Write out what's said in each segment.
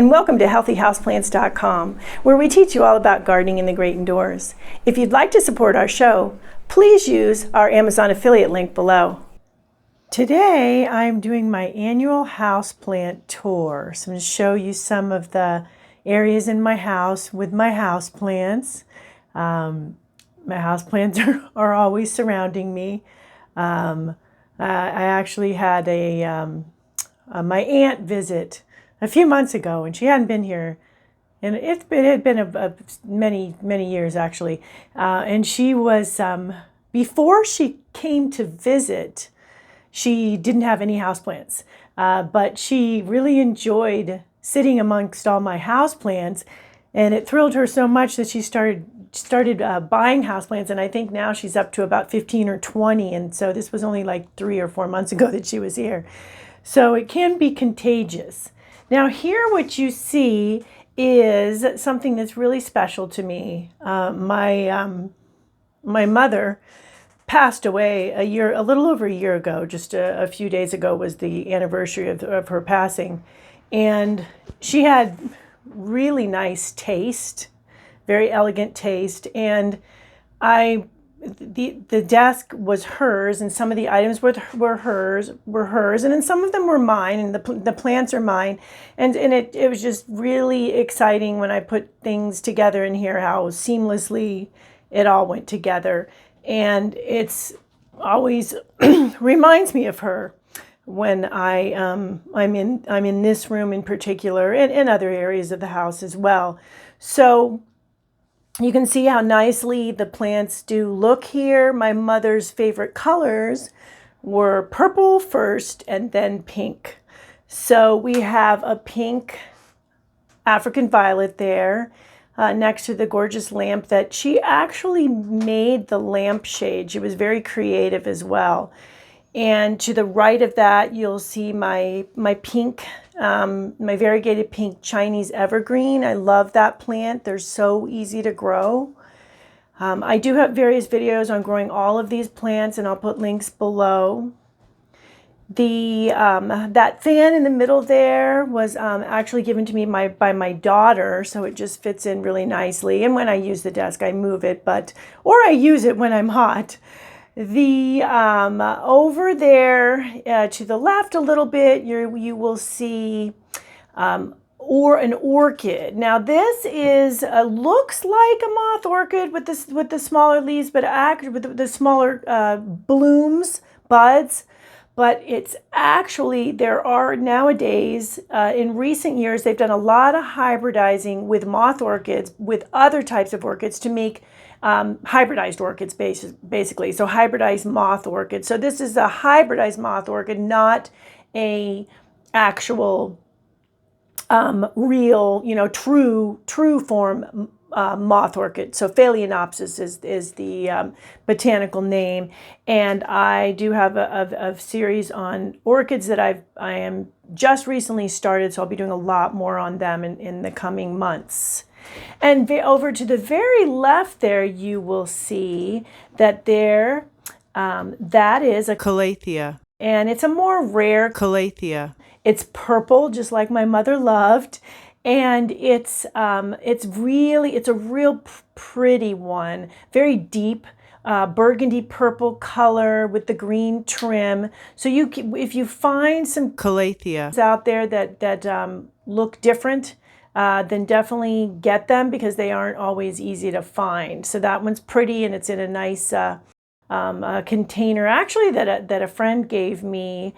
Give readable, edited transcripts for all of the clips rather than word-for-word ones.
and welcome to healthyhouseplants.com, where we teach you all about gardening in the great indoors. If you'd like to support our show, please use our Amazon affiliate link below. Today I'm doing my annual houseplant tour. So I'm going to show you some of the areas in my house with my houseplants. My houseplants are always surrounding me. I actually had my aunt visit a few months ago, and she hadn't been here, and it had been many years actually. And she was before she came to visit, she didn't have any houseplants, but she really enjoyed sitting amongst all my houseplants, and it thrilled her so much that she started buying houseplants, and I think now she's up to about 15 or 20, and so this was only like 3 or 4 months ago that she was here. So it can be contagious. Now here what you see is something that's really special to me. My mother passed away a little over a year ago. Just a few days ago was the anniversary of her passing, and she had really nice taste, very elegant taste, and the desk was hers, and some of the items were hers, and then some of them were mine, and the plants are mine, and it was just really exciting when I put things together in here, how seamlessly it all went together, and it's always reminds me of her when I'm in this room in particular, and in other areas of the house as well. So you can see how nicely the plants do look here. My mother's favorite colors were purple first and then pink. So we have a pink African violet there next to the gorgeous lamp that she actually made the lampshade. She was very creative as well. And to the right of that, you'll see my pink, my variegated pink Chinese evergreen. I love that plant. They're so easy to grow. I do have various videos on growing all of these plants, and I'll put links below. That fan in the middle there was actually given to me by my daughter, so it just fits in really nicely. And when I use the desk, I move it, or I use it when I'm hot. Over there to the left a little bit, you will see an orchid. Now this is looks like a moth orchid with the smaller leaves, but actually with the smaller blooms, buds. But it's actually, there are nowadays, in recent years, they've done a lot of hybridizing with moth orchids, with other types of orchids to make hybridized orchids, basically. So hybridized moth orchid. So this is a hybridized moth orchid, not a actual real, true form moth orchid. So Phalaenopsis is the botanical name, and I do have a series on orchids that I am just recently started, so I'll be doing a lot more on them in the coming months. And over to the very left there, you will see that that is a Calathea, and it's a more rare Calathea. It's purple, just like my mother loved. And it's a real pretty one, very deep burgundy purple color with the green trim. So if you find some Calatheas out there that look different, then definitely get them, because they aren't always easy to find. So that one's pretty, and it's in a nice container actually that a friend gave me.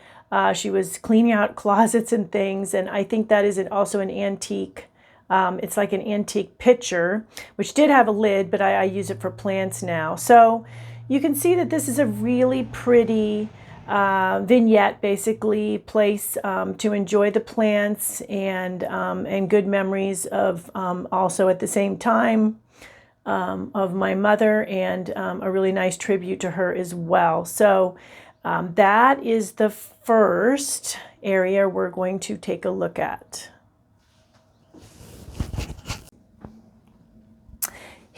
She was cleaning out closets and things, and I think that is also an antique. It's like an antique pitcher, which did have a lid, but I use it for plants now. So you can see that this is a really pretty vignette, basically, place to enjoy the plants and good memories of also at the same time of my mother, and a really nice tribute to her as well. So that is the first area we're going to take a look at.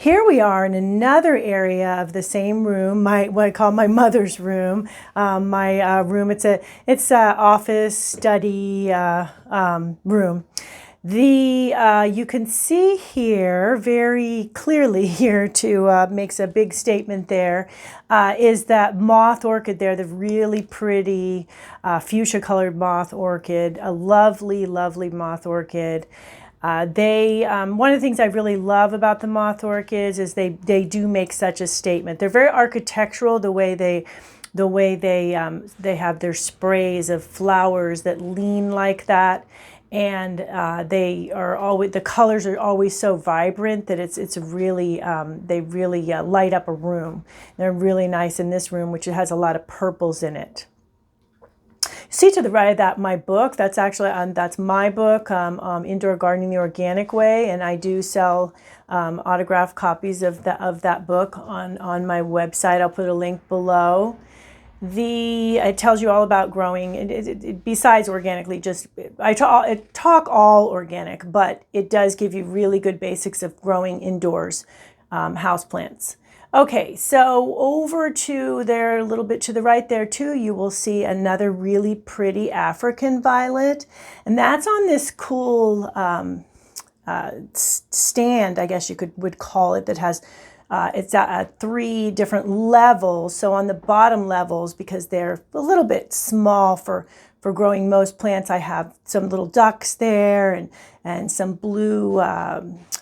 Here we are in another area of the same room, what I call my mother's room. My room, it's a office study room. You can see here very clearly here to makes a big statement there, is that moth orchid there, the really pretty fuchsia colored moth orchid, a lovely, lovely moth orchid. One of the things I really love about the moth orchids is they do make such a statement. They're very architectural, the way they have their sprays of flowers that lean like that. And the colors are always so vibrant that it's really, they really light up a room. They're really nice in this room, which has a lot of purples in it. See to the right of that, my book, that's actually, that's my book, Indoor Gardening the Organic Way, and I do sell autographed copies of that book on my website. I'll put a link below. It tells you all about growing. Besides organically, I talk all organic, but it does give you really good basics of growing indoors, houseplants. Okay, so over to there, a little bit to the right there too, you will see another really pretty African violet, and that's on this cool stand, I guess you would call it, that has. It's at 3 different levels. So on the bottom levels, because they're a little bit small for growing most plants, I have some little ducks there and some blue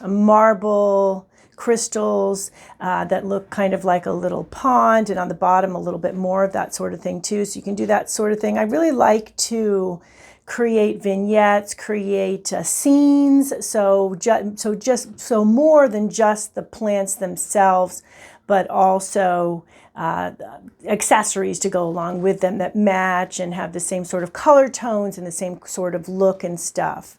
marble crystals that look kind of like a little pond, and on the bottom a little bit more of that sort of thing too. So you can do that sort of thing. I really like to create vignettes, create scenes, so more than just the plants themselves, but also accessories to go along with them that match and have the same sort of color tones and the same sort of look and stuff.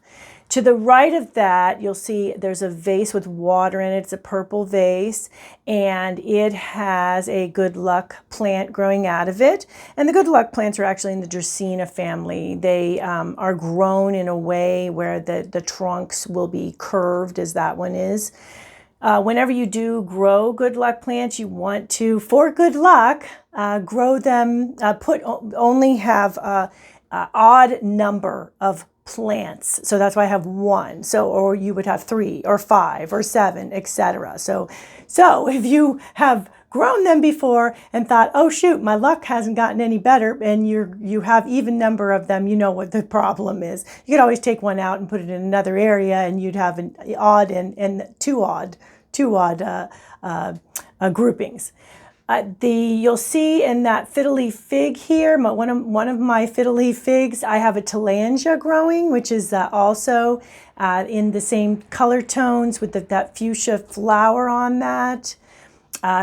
To the right of that, you'll see there's a vase with water in it. It's a purple vase, and it has a good luck plant growing out of it. And the good luck plants are actually in the Dracaena family. They are grown in a way where the trunks will be curved, as that one is. Whenever you do grow good luck plants, you want to, for good luck, grow them, only have an odd number of plants. So that's why I have 1. So, or you would have 3 or 5 or 7, etc. So if you have grown them before and thought, oh shoot, my luck hasn't gotten any better, and you have even number of them, you know what the problem is. You could always take one out and put it in another area, and you'd have an odd and two odd groupings. You'll see in that Fiddleleaf Fig here, one of my Fiddleleaf Figs, I have a Tillandsia growing, which is also in the same color tones with that fuchsia flower on that.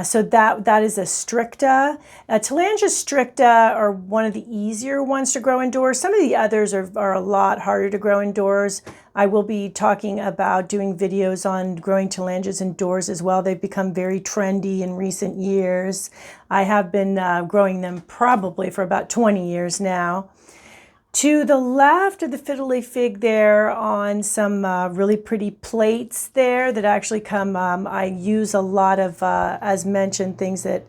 So that is a Stricta. Tillandsia Stricta are one of the easier ones to grow indoors. Some of the others are a lot harder to grow indoors. I will be talking about doing videos on growing Tillandsias indoors as well. They've become very trendy in recent years. I have been growing them probably for about 20 years now. To the left of the Fiddleleaf Fig there, on some really pretty plates there that actually come, I use a lot of, as mentioned, things that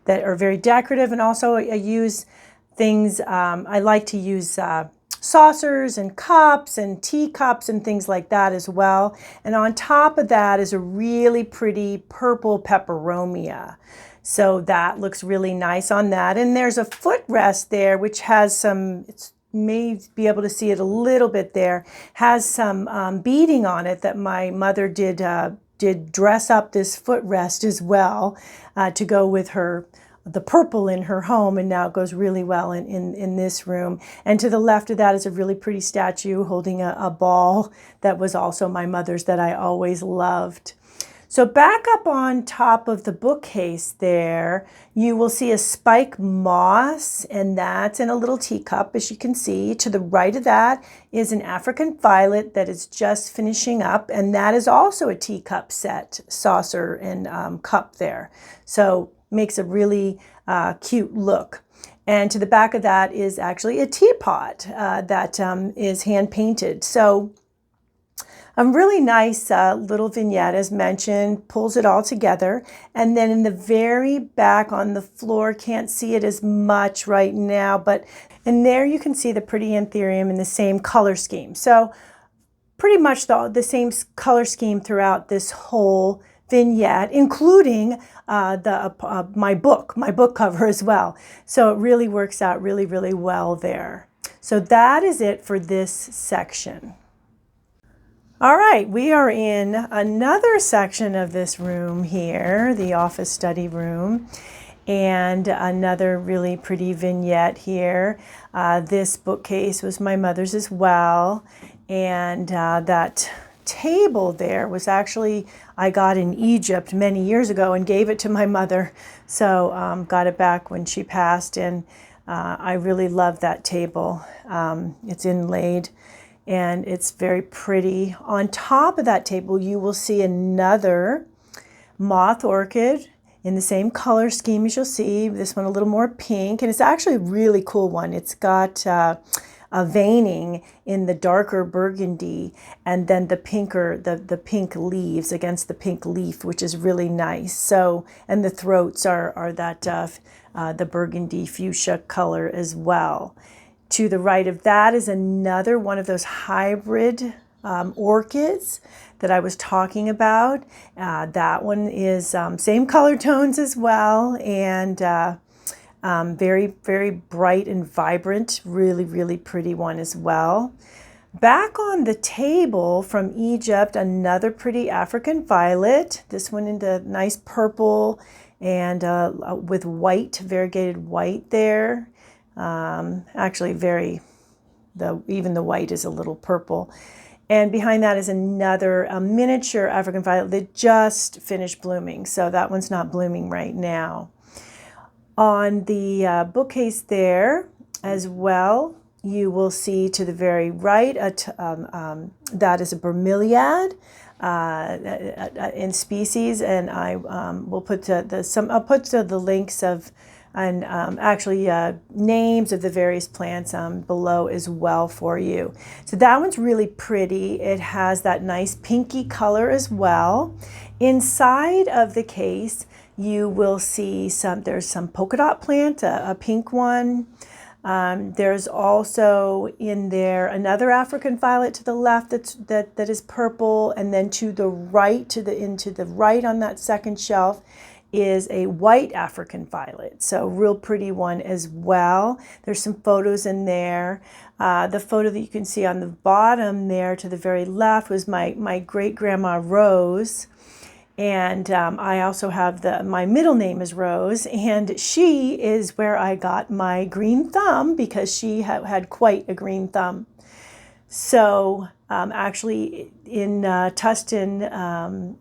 are very decorative, and also I use things, I like to use saucers and cups and teacups and things like that as well. And on top of that is a really pretty purple peperomia. So that looks really nice on that. And there's a footrest there which has some, may be able to see it a little bit there, has some beading on it that my mother did dress up this footrest as well to go with the purple in her home, and now it goes really well in this room. And to the left of that is a really pretty statue holding a ball that was also my mother's, that I always loved. So back up on top of the bookcase there, you will see a spike moss, and that's in a little teacup, as you can see. To the right of that is an African violet that is just finishing up, and that is also a teacup set, saucer and cup there. So makes a really cute look. And to the back of that is actually a teapot that is hand painted. So a really nice little vignette, as mentioned, pulls it all together. And then in the very back on the floor, can't see it as much right now, but in there you can see the pretty Anthurium in the same color scheme. So pretty much the same color scheme throughout this whole vignette, including my book cover as well. So it really works out really, really well there. So that is it for this section. All right, we are in another section of this room here, the office study room, and another really pretty vignette here. This bookcase was my mother's as well, and that table there was actually, I got in Egypt many years ago and gave it to my mother, so got it back when she passed, and I really love that table. It's inlaid and it's very pretty. On top of that table you will see another moth orchid in the same color scheme as you'll see. This one a little more pink, and it's actually a really cool one. It's got a veining in the darker burgundy, and then the pinker, the pink leaves against the pink leaf, which is really nice. So, and the throats are that the burgundy fuchsia color as well. To the right of that is another one of those hybrid orchids that I was talking about. That one is same color tones as well, and very, very bright and vibrant, really, really pretty one as well. Back on the table from Egypt, another pretty African violet, this one in the nice purple and with white, variegated white there. Actually even the white is a little purple. And behind that is another miniature African violet that just finished blooming. So that one's not blooming right now. On the bookcase there as well, you will see to the very right, that is a Bermeliad in species, and I will put I'll put the links of and actually names of the various plants below as well for you. So that one's really pretty. It has that nice pinky color as well. Inside of the case, you will see there's some polka dot plant, a pink one. There's also in there another African violet to the left that is purple, and then to the right, into the right on that second shelf is a white African violet. So real pretty one as well. There's some photos in there. The photo that you can see on the bottom there to the very left was my great-grandma Rose. And I also have my middle name is Rose, and she is where I got my green thumb, because she had quite a green thumb. So actually in Tustin,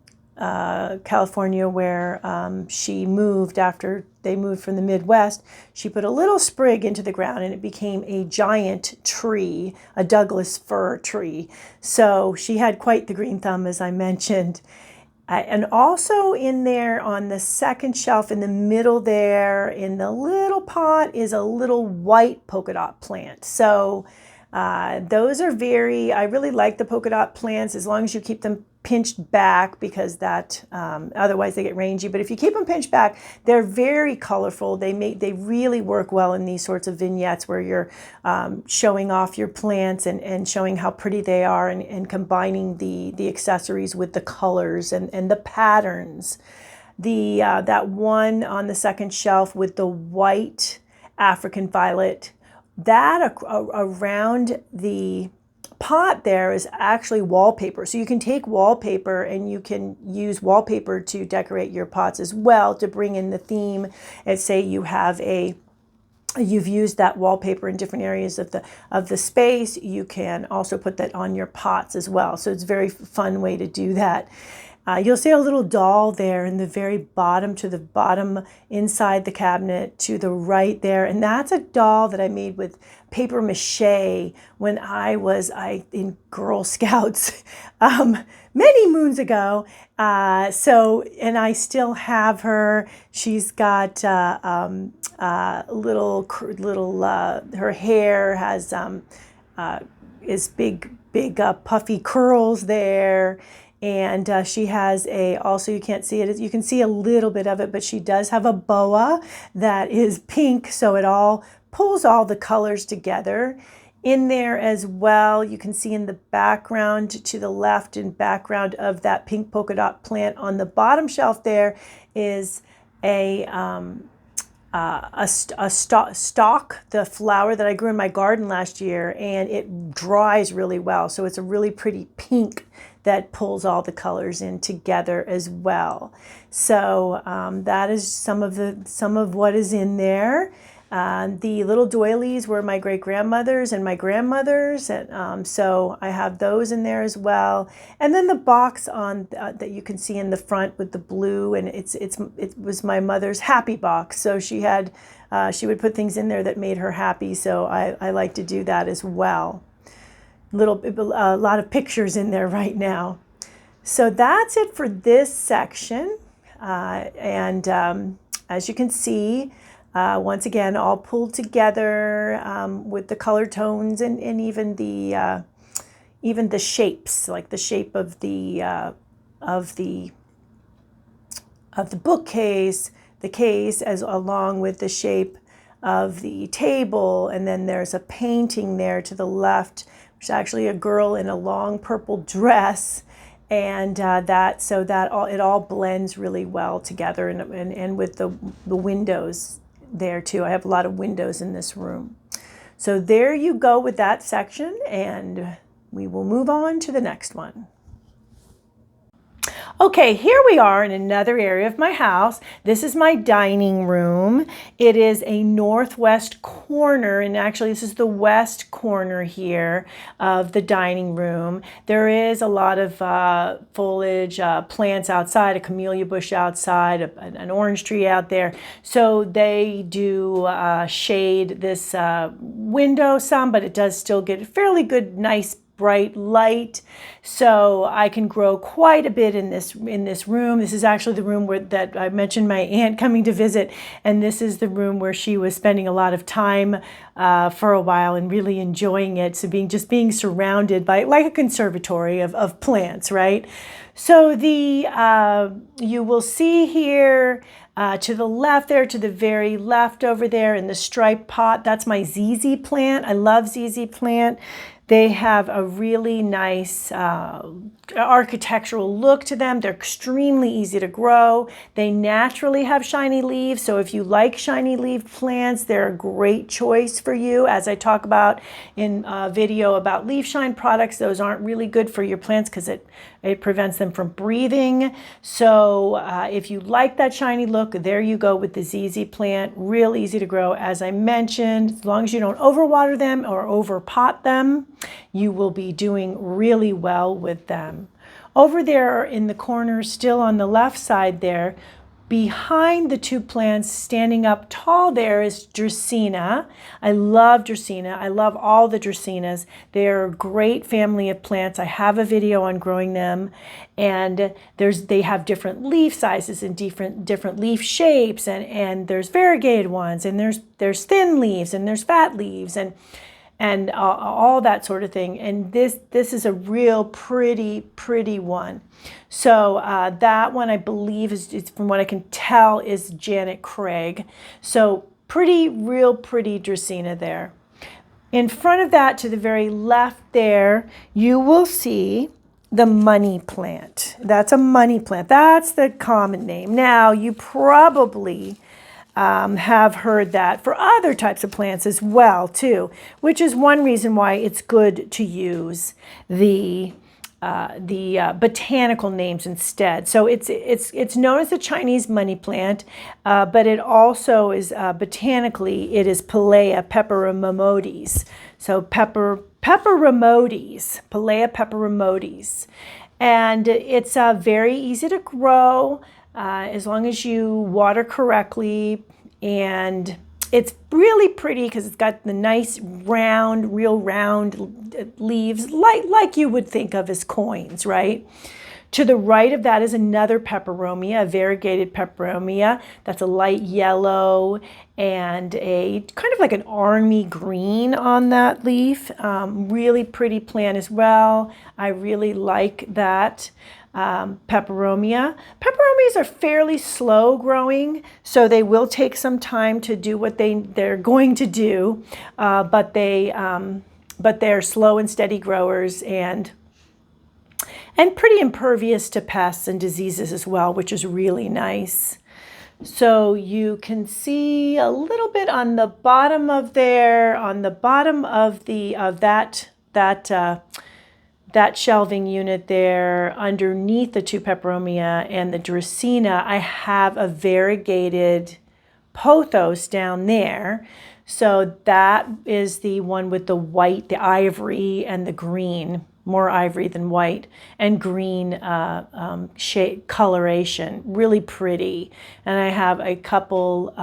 California, where she moved after they moved from the Midwest, she put a little sprig into the ground and it became a giant tree, a Douglas fir tree. So she had quite the green thumb, as I mentioned. And also in there on the second shelf in the middle there, in the little pot, is a little white polka dot plant. So those are I really like the polka dot plants as long as you keep them pinched back, because that otherwise they get rangy. But if you keep them pinched back, they're very colorful. They really work well in these sorts of vignettes where you're showing off your plants and showing how pretty they are, and combining the accessories with the colors and the patterns. That one on the second shelf with the white African violet, that around the pot there is actually wallpaper. So you can take wallpaper and you can use wallpaper to decorate your pots as well, to bring in the theme. And say you've used that wallpaper in different areas of the space, you can also put that on your pots as well. So it's a very fun way to do that. You'll see a little doll there in the very bottom, to the bottom inside the cabinet to the right there. And that's a doll that I made with paper mache when I was in Girl Scouts many moons ago. And I still have her. She's got little her hair has is big puffy curls there. And she has also, you can't see it, you can see a little bit of it, but she does have a boa that is pink, so it all pulls all the colors together. in there as well. You can see in the background to the left and background of that pink polka dot plant on the bottom shelf there is a stalk, the flower that I grew in my garden last year, and it dries really well. So it's a really pretty pink that pulls all the colors in together as well. So that is some of what is in there. The little doilies were my great-grandmother's and my grandmother's, and so I have those in there as well. And then the box on that you can see in the front with the blue, and it was my mother's happy box. So she would put things in there that made her happy. So I like to do that as well. A lot of pictures in there right now. So that's it for this section, and as you can see. Once again, all pulled together with the color tones and even the shapes, like the shape of the bookcase, the case, as along with the shape of the table, and then there's a painting there to the left, which is actually a girl in a long purple dress. And it all blends really well together, and with the windows there too. I have a lot of windows in this room. So there you go with that section, and we will move on to the next one. Okay, here we are in another area of my house. This is my dining room. It is a northwest corner, and actually this is the west corner here of the dining room. There is a lot of foliage, plants outside, a camellia bush outside, an orange tree out there. So they do shade this window some, but it does still get fairly good, nice, bright light, so I can grow quite a bit in this room. This is actually the room that I mentioned my aunt coming to visit, and this is the room where she was spending a lot of time for a while and really enjoying it. So being surrounded by like a conservatory of plants, right? So you will see here to the left there, to the very left over there in the striped pot, that's my ZZ plant. I love ZZ plant. They have a really nice architectural look to them. They're extremely easy to grow. They naturally have shiny leaves, so if you like shiny leaf plants, they're a great choice for you. As I talk about in a video about leaf shine products, those aren't really good for your plants because it prevents them from breathing. So if you like that shiny look, there you go with the ZZ plant. Real easy to grow, as I mentioned. As long as you don't overwater them or overpot them, you will be doing really well with them. Over there in the corner, still on the left side there, behind the two plants standing up tall there is Dracaena. I love Dracaena. I love all the Dracaenas. They're a great family of plants. I have a video on growing them, and they have different leaf sizes and different leaf shapes, and there's variegated ones, and there's thin leaves, and there's fat leaves, and all that sort of thing. And this is a real pretty one. So that one, I believe, is from what I can tell, is Janet Craig. So real pretty Dracaena there. In front of that, to the very left there, you will see the money plant. That's a money plant. That's the common name. Now, you probably have heard that for other types of plants as well too, which is one reason why it's good to use the botanical names instead. So it's known as the Chinese money plant, but it also is botanically it is Pilea peperomioides. So peperomioides, Pilea peperomioides, and it's very easy to grow. As long as you water correctly, and it's really pretty because it's got the nice real round leaves, like you would think of as coins, right? To the right of that is another peperomia, a variegated peperomia. That's a light yellow and a kind of like an army green on that leaf. Really pretty plant as well. I really like that. Peperomia. Peperomias are fairly slow growing, so they will take some time to do what they're going to do, but but they're slow and steady growers and pretty impervious to pests and diseases as well, which is really nice. So you can see a little bit on the bottom of there, on the bottom of that shelving unit there, underneath the 2 Peperomia and the Dracaena, I have a variegated pothos down there. So that is the one with the white, the ivory, and the green, more ivory than white, and green shade coloration. Really pretty. And I have a couple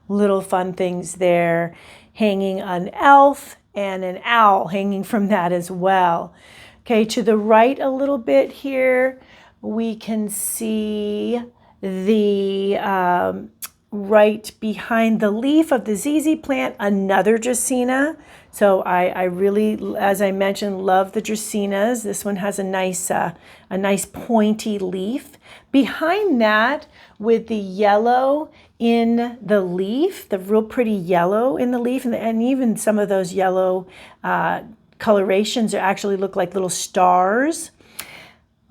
little fun things there, hanging an elf and an owl hanging from that as well. Okay, to the right a little bit here, we can see the right behind the leaf of the ZZ plant, another Dracaena. So I really, as I mentioned, love the Dracaenas. This one has a nice pointy leaf. Behind that, with the yellow in the leaf, the real pretty yellow in the leaf, and even some of those yellow colorations actually look like little stars.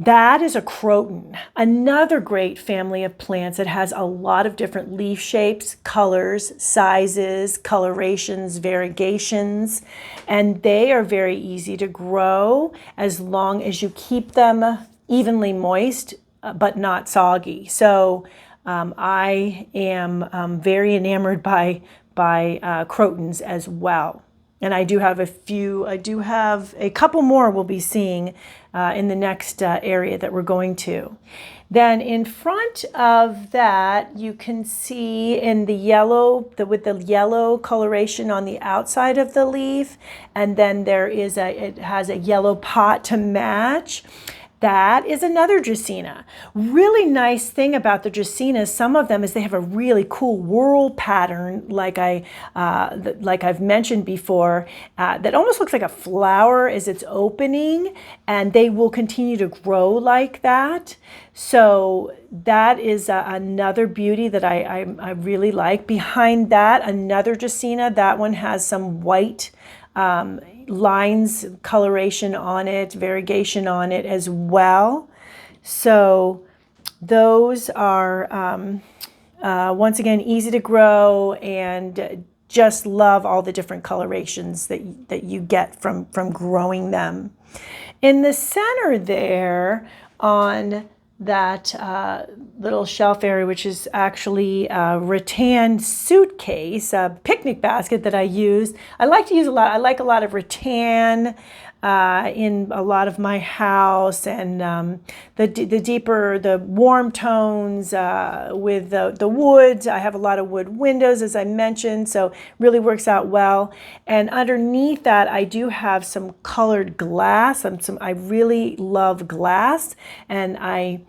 That is a Croton, another great family of plants that has a lot of different leaf shapes, colors, sizes, colorations, variegations, and they are very easy to grow as long as you keep them evenly moist but not soggy. So I am very enamored by Crotons as well. And I do have a couple more we'll be seeing in the next area that we're going to. Then in front of that, you can see in the yellow, with the yellow coloration on the outside of the leaf, and then it has a yellow pot to match. That is another Dracaena. Really nice thing about the Dracaenas, some of them, is they have a really cool whorl pattern, like I've mentioned before, that almost looks like a flower as it's opening, and they will continue to grow like that. So that is another beauty that I really like. Behind that, another Dracaena. That one has some white lines, coloration on it, variegation on it as well. So those are once again easy to grow, and just love all the different colorations that you get from growing them. In the center there, on that little shelf area, which is actually a rattan suitcase, a picnic basket that I use. I like to use a lot. I like a lot of rattan in a lot of my house, and the deeper, the warm tones with the woods. I have a lot of wood windows, as I mentioned, so really works out well. And underneath that, I do have some colored glass. I really love glass, and I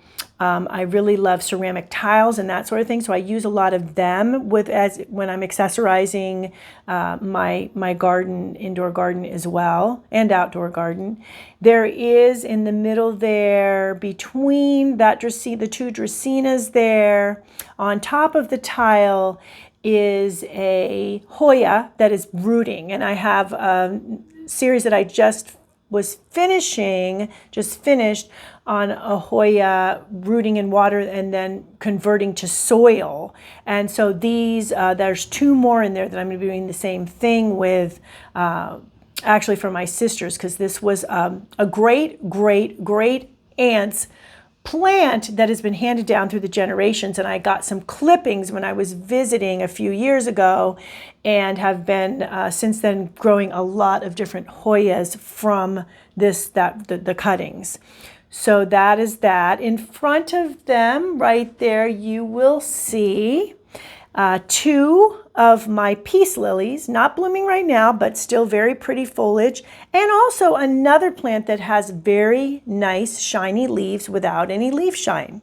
really love ceramic tiles and that sort of thing, so I use a lot of them when I'm accessorizing my garden, indoor garden as well, and outdoor garden. There is in the middle there, between that the 2 Dracaenas there, on top of the tile is a Hoya that is rooting, and I have a series that I just finished on a Hoya rooting in water and then converting to soil. And so these, there's 2 more in there that I'm going to be doing the same thing with, actually for my sisters, because this was a great aunt's plant that has been handed down through the generations, and I got some clippings when I was visiting a few years ago, and have been since then growing a lot of different Hoyas from the cuttings. So that is that. In front of them, right there, you will see 2 of my peace lilies, not blooming right now, but still very pretty foliage, and also another plant that has very nice shiny leaves without any leaf shine.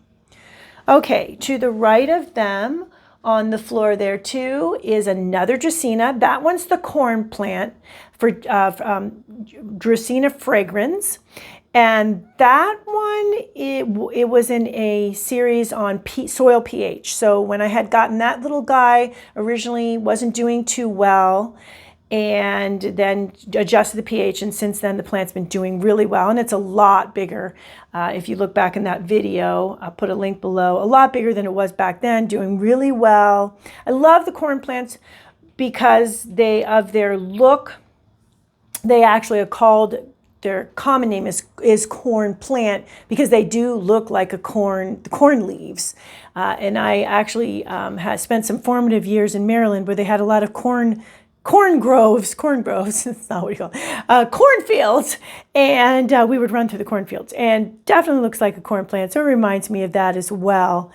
Okay, to the right of them, on the floor there too, is another Dracaena. That one's the corn plant for Dracaena fragrans. And that one, it was in a series on soil pH. So when I had gotten that little guy, originally wasn't doing too well, and then adjusted the pH, and since then the plant's been doing really well, and it's a lot bigger. If you look back in that video, I'll put a link below, a lot bigger than it was back then, doing really well. I love the corn plants because of their look. They actually are called, their common name is corn plant because they do look like the corn leaves. And I actually had spent some formative years in Maryland where they had a lot of corn groves, that's not what you call it, cornfields, and we would run through the cornfields, and definitely looks like a corn plant, so it reminds me of that as well.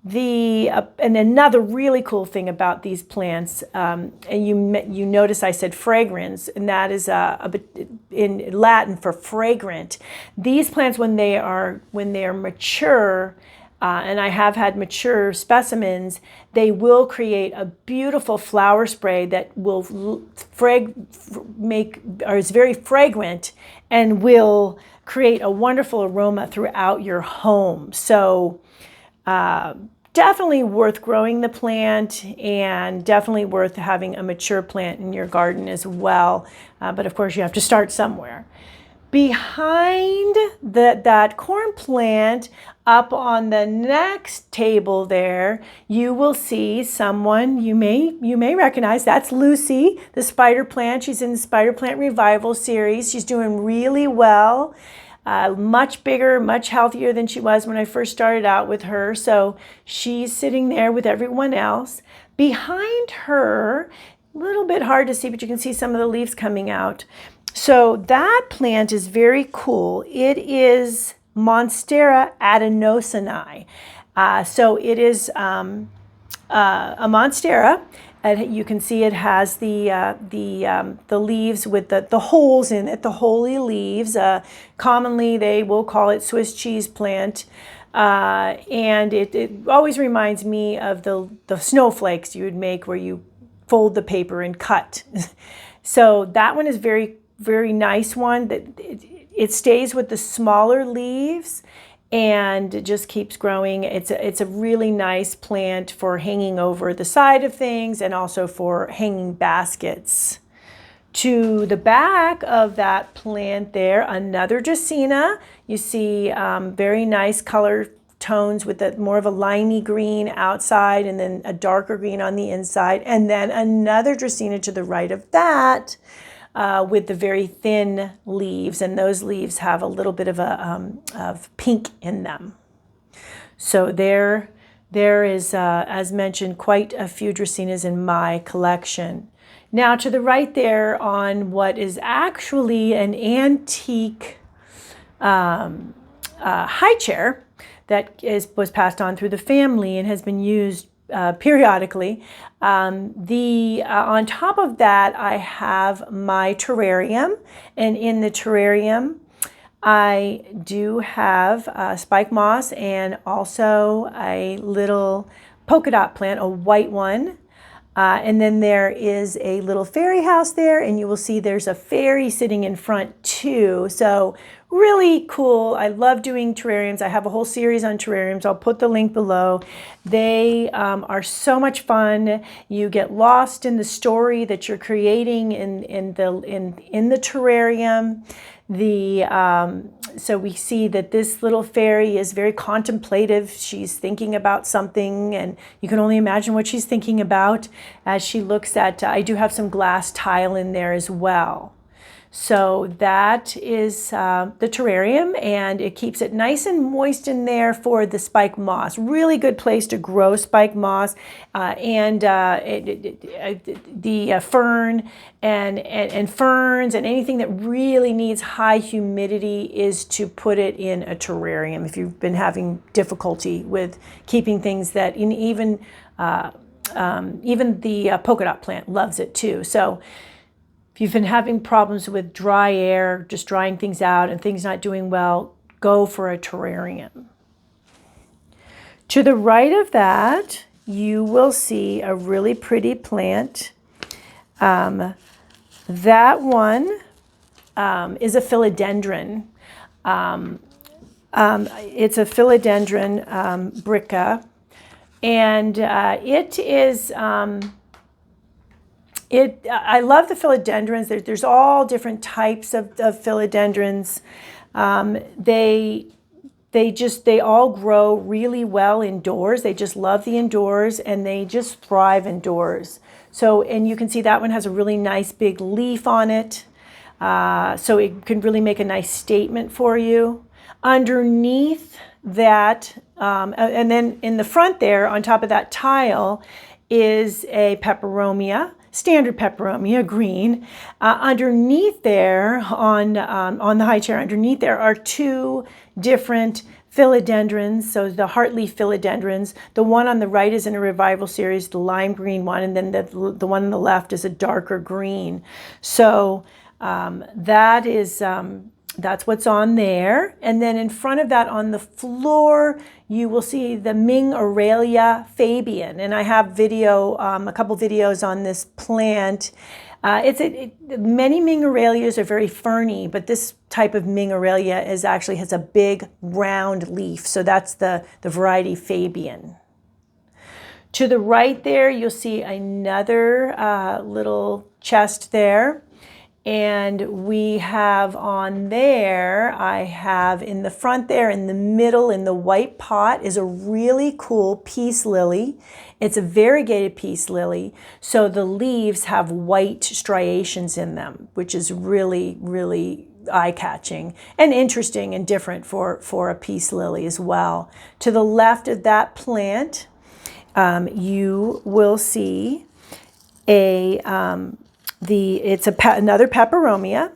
And another really cool thing about these plants, and you notice I said fragrance, and that is in Latin for fragrant. These plants, when they are mature, and I have had mature specimens, they will create a beautiful flower spray that will is very fragrant and will create a wonderful aroma throughout your home. So definitely worth growing the plant, and definitely worth having a mature plant in your garden as well. But of course you have to start somewhere. Behind that corn plant, up on the next table there, you will see someone you may recognize. That's Lucy, the spider plant. She's in the Spider Plant Revival series. She's doing really well. Much bigger, much healthier than she was when I first started out with her. So she's sitting there with everyone else. Behind her, a little bit hard to see, but you can see some of the leaves coming out. So that plant is very cool. It is Monstera Adenosinai. So it is a Monstera. And you can see it has the leaves with the holes in it, the holy leaves. Commonly, they will call it Swiss cheese plant. And it always reminds me of the snowflakes you would make where you fold the paper and cut. So that one is very, very nice one. It stays with the smaller leaves and it just keeps growing. It's a really nice plant for hanging over the side of things and also for hanging baskets. To the back of that plant there, another Dracaena. You see very nice color tones with more of a limey green outside and then a darker green on the inside. And then another Dracaena to the right of that with the very thin leaves, and those leaves have a little bit of pink in them. So there is, as mentioned, quite a few Dracaenas in my collection. Now to the right there, on what is actually an antique high chair that was passed on through the family and has been used periodically. On top of that, I have my terrarium, and in the terrarium, I do have spike moss and also a little polka dot plant, a white one. And then there is a little fairy house there, and you will see there's a fairy sitting in front too. So really cool. I love doing terrariums. I have a whole series on terrariums. I'll put the link below. They are so much fun. You get lost in the story that you're creating in the terrarium. So we see that this little fairy is very contemplative. She's thinking about something, and you can only imagine what she's thinking about as she looks at, I do have some glass tile in there as well. So that is the terrarium, and it keeps it nice and moist in there for the spike moss. Really good place to grow spike moss and the fern and ferns and anything that really needs high humidity is to put it in a terrarium if you've been having difficulty with keeping things that even the polka dot plant loves it too. So if you've been having problems with dry air, just drying things out and things not doing well, go for a terrarium. To the right of that, you will see a really pretty plant. That one is a philodendron. It's a Philodendron Bricka, and I love the philodendrons. There's all different types of philodendrons. They all grow really well indoors. They just love the indoors, and they just thrive indoors. So, and you can see that one has a really nice big leaf on it. So it can really make a nice statement for you. Underneath that, and then in the front there, on top of that tile, is a peperomia, standard peperomia, green. Underneath there, on the high chair, underneath there are two different philodendrons, so the heartleaf philodendrons. The one on the right is in a revival series, the lime green one, and then the one on the left is a darker green. So that's what's on there. And then in front of that on the floor, you will see the Ming Aurelia Fabian. And I have a couple videos on this plant. Many Ming Aurelias are very ferny, but this type of Ming Aurelia actually has a big round leaf. So that's the variety Fabian. To the right there, you'll see another little chest there. And we have on there, I have in the front there, in the middle, in the white pot, is a really cool peace lily. It's a variegated peace lily. So the leaves have white striations in them, which is really, really eye-catching and interesting and different for a peace lily as well. To the left of that plant, you will see another peperomia.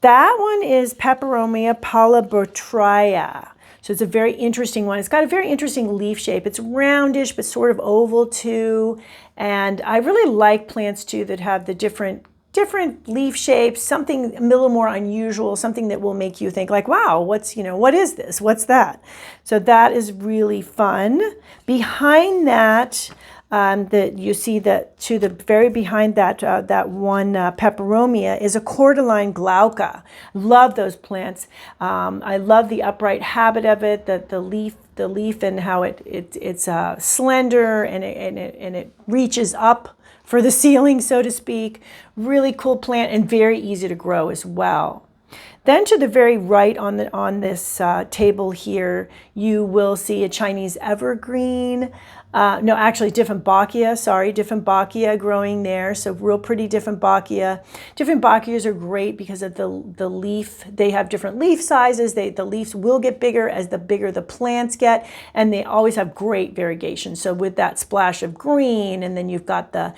That one is Peperomia palabotria. So it's a very interesting one. It's got a very interesting leaf shape. It's roundish, but sort of oval too. And I really like plants too that have the different leaf shapes, something a little more unusual, something that will make you think like, wow, what is this? What's that? So that is really fun. Behind that, you see that to the very behind that one peperomia is a cordyline glauca. Love those plants. I love the upright habit of it, the leaf and how it's slender and it reaches up for the ceiling, so to speak. Really cool plant and very easy to grow as well. Then to the very right on this table here, you will see a Chinese evergreen. No, actually Dieffenbachia growing there. So real pretty Dieffenbachia. Dieffenbachias are great because of the leaf. They have different leaf sizes. The leaves will get bigger as the bigger the plants get, and they always have great variegation. So with that splash of green, and then you've got the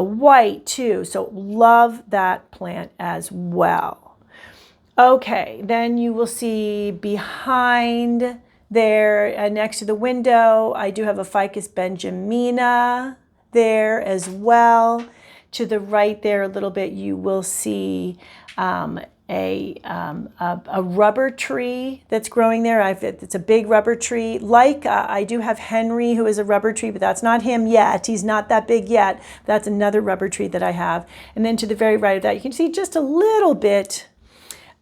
white too. So love that plant as well. Okay, then you will see behind there, next to the window, I do have a Ficus Benjamina there as well. To the right there a little bit, you will see a rubber tree that's growing there. It's a big rubber tree. I do have Henry, who is a rubber tree, but that's not him yet. He's not that big yet. That's another rubber tree that I have. And then to the very right of that, you can see just a little bit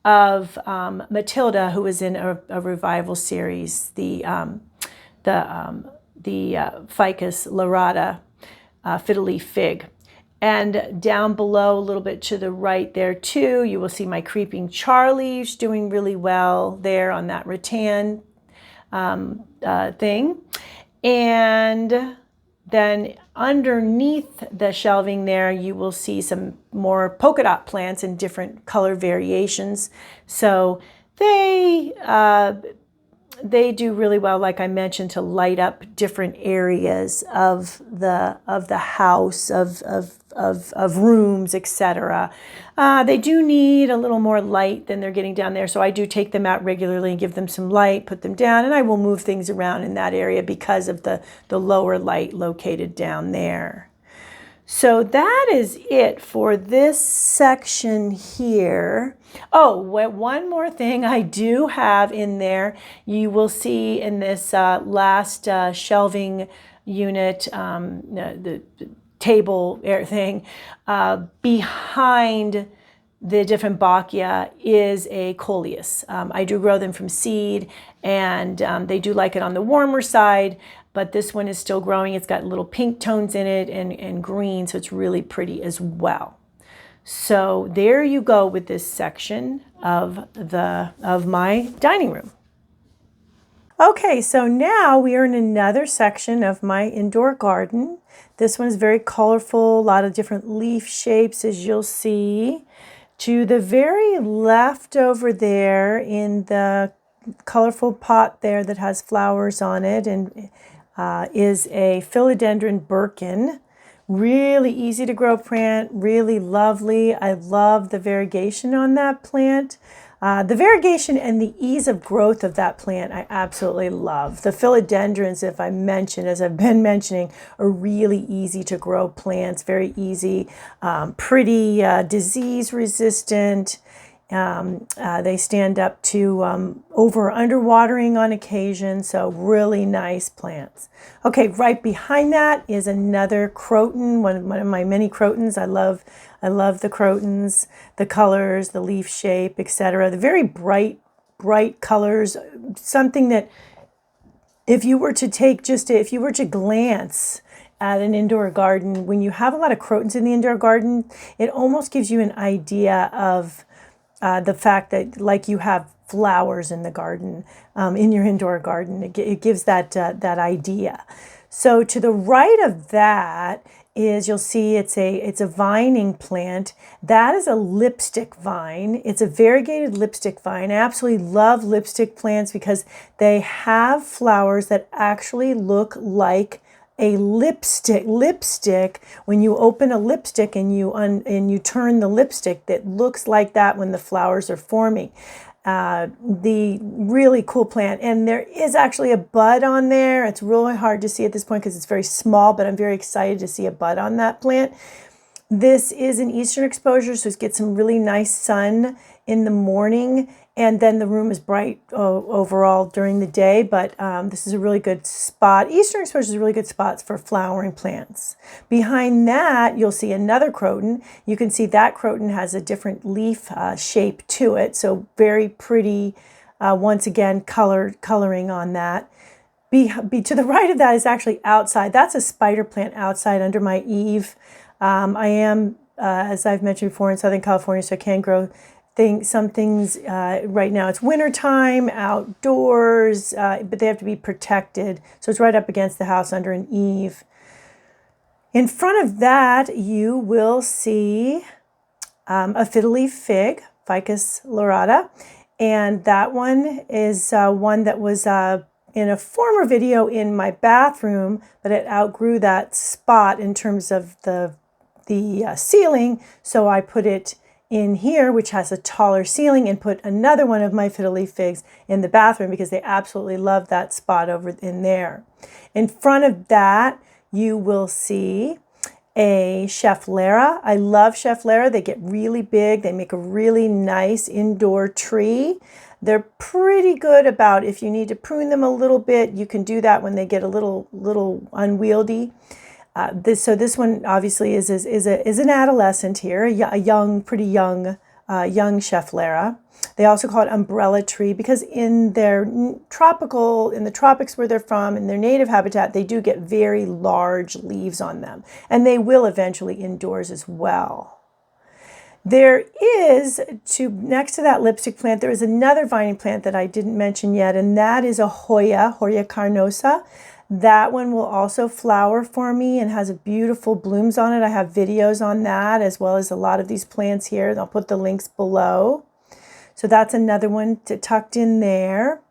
of Matilda, who was in a revival series, the Ficus lyrata, Fiddleleaf Fig. And down below, a little bit to the right there too, you will see my creeping charleaves doing really well there on that rattan thing. And then underneath the shelving there, you will see some more polka dot plants in different color variations. So they do really well, like I mentioned, to light up different areas of the house, of rooms, etc. They do need a little more light than they're getting down there, so I do take them out regularly and give them some light, put them down, and I will move things around in that area because of the lower light located down there. So that is it for this section here. Oh, one more thing I do have in there. You will see in this last shelving unit, the table thing, behind the Dieffenbachia is a coleus. I do grow them from seed, and they do like it on the warmer side, but this one is still growing. It's got little pink tones in it and green, so it's really pretty as well. So there you go with this section of my dining room. Okay, so now we are in another section of my indoor garden. This one is very colorful, a lot of different leaf shapes, as you'll see. To the very left over there in the colorful pot there that has flowers on it and is a Philodendron Birkin. Really easy to grow plant, really lovely. I love the variegation on that plant. The variegation and the ease of growth of that plant I absolutely love. The philodendrons, as I've been mentioning, are really easy to grow plants, very easy, pretty, disease resistant. They stand up to over or under watering on occasion, so really nice plants. Okay, right behind that is another Croton, one of my many Crotons. I love the Crotons, the colors, the leaf shape, etc. The very bright colors, something that if you were to glance at an indoor garden, when you have a lot of Crotons in the indoor garden, it almost gives you an idea of the fact that like you have flowers in the garden, in your indoor garden. It gives that idea. So to the right of that is, you'll see it's a vining plant. That is a lipstick vine. It's a variegated lipstick vine. I absolutely love lipstick plants because they have flowers that actually look like a lipstick. When you open a lipstick and you turn the lipstick, that looks like that when the flowers are forming. The really cool plant, and there is actually a bud on there. It's really hard to see at this point because it's very small, but I'm very excited to see a bud on that plant. This is an eastern exposure, so it gets some really nice sun in the morning, and then the room is bright overall during the day, but this is a really good spot. Eastern exposure is a really good spot for flowering plants. Behind that, you'll see another Croton. You can see that Croton has a different leaf shape to it, so very pretty, once again, coloring on that. To the right of that is actually outside. That's a spider plant outside under my eave. I am, as I've mentioned before, in Southern California, so I can grow some things right now. It's winter time, outdoors, but they have to be protected. So it's right up against the house under an eave. In front of that, you will see a Fiddleleaf Fig, Ficus lyrata. And that one is one that was in a former video in my bathroom, but it outgrew that spot in terms of the ceiling. So I put it in here, which has a taller ceiling, and put another one of my Fiddleleaf Figs in the bathroom because they absolutely love that spot over in there. In front of that, you will see a Schefflera. I love Schefflera. They get really big. They make a really nice indoor tree. They're pretty good about, if you need to prune them a little bit, you can do that when they get a little unwieldy. This one obviously is an adolescent here, a pretty young Schefflera. They also call it umbrella tree because in the tropics where they're from, in their native habitat, they do get very large leaves on them, and they will eventually indoors as well. There is, next to that lipstick plant, there is another vining plant that I didn't mention yet, and that is a Hoya Carnosa. That one will also flower for me and has beautiful blooms on it. I have videos on that, as well as a lot of these plants here. I'll put the links below. So that's another one tucked in there.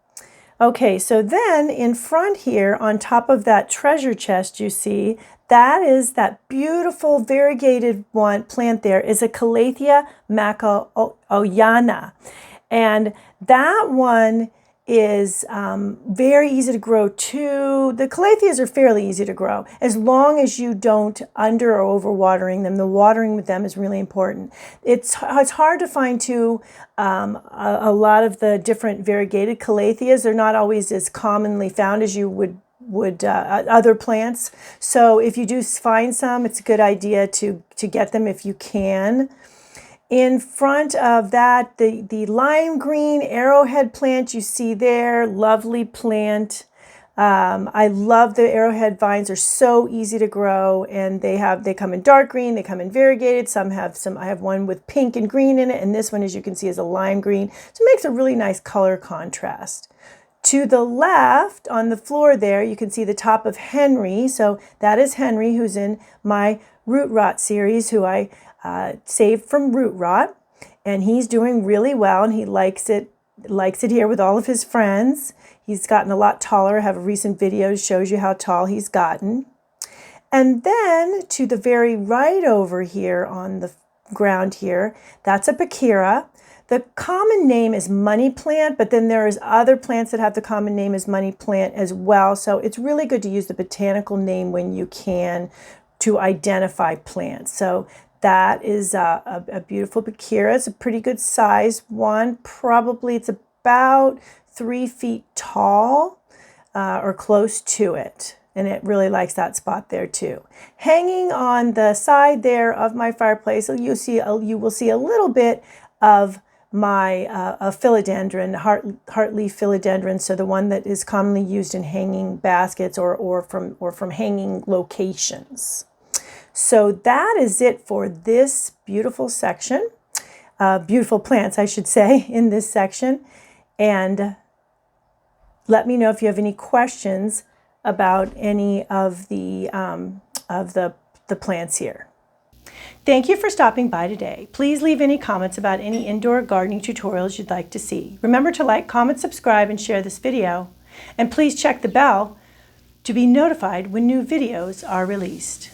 Okay, so then in front here, on top of that treasure chest you see, that is that beautiful variegated plant there is a Calathea Maca Oyana. And that one is very easy to grow too. The Calatheas are fairly easy to grow as long as you don't under or over watering them. The watering with them is really important. It's hard to find too a lot of the different variegated Calatheas. They're not always as commonly found as you would other plants. So if you do find some, it's a good idea to get them if you can. In front of that, the lime green arrowhead plant you see there, lovely plant. I love the arrowhead vines. They're so easy to grow, and they come in dark green, they come in variegated. I have one with pink and green in it, and this one, as you can see, is a lime green. So it makes a really nice color contrast. To the left on the floor there, you can see the top of Henry. So that is Henry, who's in my root rot series, who I saved from root rot, and he's doing really well, and he likes it here with all of his friends. He's gotten a lot taller. I have a recent video that shows you how tall he's gotten. And then to the very right over here on the ground here, that's a Pachira. The common name is money plant, but then there's other plants that have the common name as money plant as well. So it's really good to use the botanical name when you can to identify plants. So that is a beautiful Pachira. It's a pretty good size one. Probably it's about 3 feet tall or close to it. And it really likes that spot there too. Hanging on the side there of my fireplace, you will see a little bit of my philodendron, heartleaf philodendron, so the one that is commonly used in hanging baskets or from hanging locations. So that is it for this beautiful section, beautiful plants, I should say, in this section. And let me know if you have any questions about any of the plants here. Thank you for stopping by today. Please leave any comments about any indoor gardening tutorials you'd like to see. Remember to like, comment, subscribe, and share this video. And please check the bell to be notified when new videos are released.